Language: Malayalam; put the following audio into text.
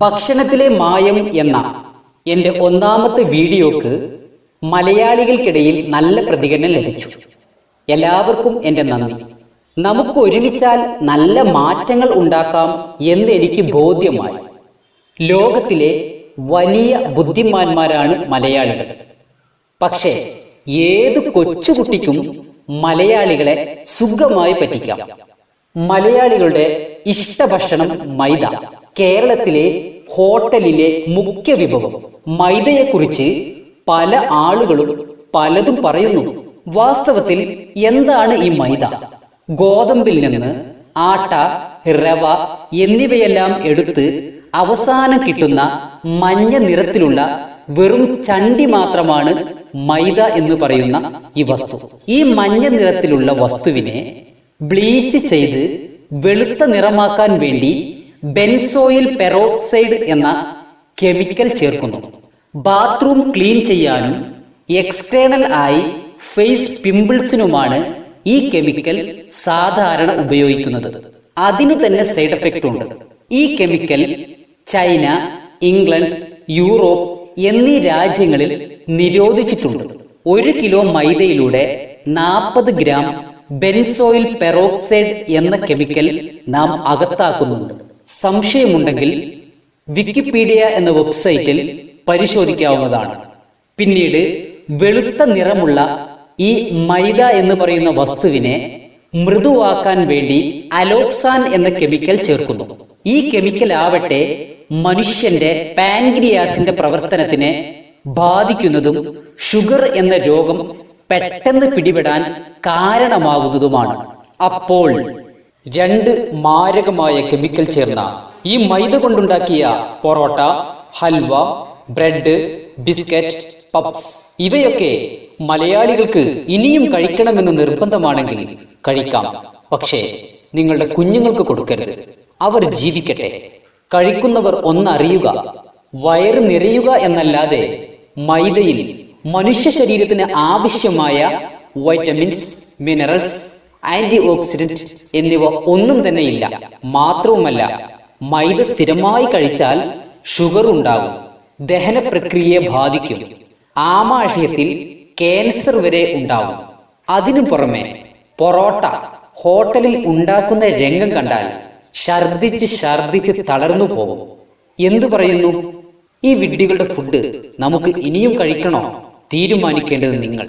ഭക്ഷണത്തിലെ മായം എന്ന എൻ്റെ ഒന്നാമത്തെ വീഡിയോക്ക് മലയാളികൾക്കിടയിൽ നല്ല പ്രതികരണം ലഭിച്ചു. എല്ലാവർക്കും എൻ്റെ നന്ദി. നമുക്ക് ഒരുമിച്ചാൽ നല്ല മാറ്റങ്ങൾ ഉണ്ടാക്കാം എന്ന് എനിക്ക് ബോധ്യമായി. ലോകത്തിലെ വലിയ ബുദ്ധിമാന്മാരാണ് മലയാളികൾ. പക്ഷേ ഏത് കൊച്ചുകുട്ടിക്കും മലയാളികളെ സുഖമായി പറ്റിക്കാം. മലയാളികളുടെ ഇഷ്ടഭക്ഷണം മൈദ. കേരളത്തിലെ ഹോട്ടലിലെ മുഖ്യ വിഭവം മൈദയെക്കുറിച്ച് പല ആളുകളും പലതും പറയുന്നു. വാസ്തവത്തിൽ എന്താണ് ഈ മൈദ? ഗോതമ്പിൽ നിന്ന് ആട്ട, റവ എന്നിവയെല്ലാം എടുത്ത് അവസാനം കിട്ടുന്ന മഞ്ഞ നിറത്തിലുള്ള വെറും ചണ്ടി മാത്രമാണ് മൈദ എന്ന് പറയുന്ന ഈ വസ്തു. ഈ മഞ്ഞ നിറത്തിലുള്ള വസ്തുവിനെ ബ്ലീച്ച് ചെയ്ത് വെളുത്ത നിറമാക്കാൻ വേണ്ടി ബെൻസോയിൽ പെറോക്സൈഡ് എന്ന കെമിക്കൽ ചേർക്കുന്നു. ബാത്റൂം ക്ലീൻ ചെയ്യാനും എക്സ്റ്റേണൽ ആയി ഫേസ് പിമ്പിൾസിനുമാണ് ഈ കെമിക്കൽ സാധാരണ ഉപയോഗിക്കുന്നത്. അതിനു തന്നെ സൈഡ് എഫക്റ്റ് ഉണ്ട്. ഈ കെമിക്കൽ ചൈന, ഇംഗ്ലണ്ട്, യൂറോപ്പ് എന്നീ രാജ്യങ്ങളിൽ നിരോധിച്ചിട്ടുണ്ട്. 1 കിലോ മൈദയിലൂടെ 40 ഗ്രാം ബെൻസോയിൽ പെറോക്സൈഡ് എന്ന കെമിക്കൽ നാം അകത്താക്കുന്നുണ്ട്. സംശയമുണ്ടെങ്കിൽ വിക്കിപീഡിയ എന്ന വെബ്സൈറ്റിൽ പരിശോധിക്കാവുന്നതാണ്. പിന്നീട് വെളുത്ത നിറമുള്ള ഈ മൈദ എന്ന് പറയുന്ന വസ്തുവിനെ മൃദുവാക്കാൻ വേണ്ടി അലോക്സാൻ എന്ന കെമിക്കൽ ചേർക്കുന്നു. ഈ കെമിക്കൽ ആവട്ടെ മനുഷ്യന്റെ പാൻക്രിയാസിന്റെ പ്രവർത്തനത്തിനെ ബാധിക്കുന്നതും ഷുഗർ എന്ന രോഗം പെട്ടെന്ന് പിടിപെടാൻ കാരണമാകുന്നതുമാണ്. അപ്പോൾ 2 മാരകമായ കെമിക്കൽ ചേർന്ന ഈ മൈദ കൊണ്ടുണ്ടാക്കിയ parotta, halwa, bread, biscuit, puffs ഇവയൊക്കെ മലയാളികൾക്ക് ഇനിയും കഴിക്കണമെന്ന് നിർബന്ധമാണെങ്കിൽ കഴിക്കാം. പക്ഷേ നിങ്ങളുടെ കുഞ്ഞുങ്ങൾക്ക് കൊടുക്കരുത്. അവർ ജീവിക്കട്ടെ. കഴിക്കുന്നവർ ഒന്നറിയുക, വയറ് നിറയുക എന്നല്ലാതെ മൈദയിൽ മനുഷ്യ ശരീരത്തിന് ആവശ്യമായ വൈറ്റമിൻസ്, മിനറൽസ്, ആന്റി ഓക്സിഡന്റ് എന്നിവ ഒന്നും തന്നെ ഇല്ല. മാത്രവുമല്ല, മൈദ സ്ഥിരമായി കഴിച്ചാൽ ഷുഗർ ഉണ്ടാകും, ദഹന പ്രക്രിയയെ ബാധിക്കും, ആമാശയത്തിൽ ക്യാൻസർ വരെ ഉണ്ടാകും. അതിനു പുറമെ പൊറോട്ട ഹോട്ടലിൽ ഉണ്ടാക്കുന്ന രംഗം കണ്ടാൽ ഛർദിച്ച് തളർന്നു പോകും. എന്തു പറയുന്നു? ഈ വിഡ്ഢികളുടെ ഫുഡ് നമുക്ക് ഇനിയും കഴിക്കണോ? തീരുമാനിക്കേണ്ടത് നിങ്ങൾ.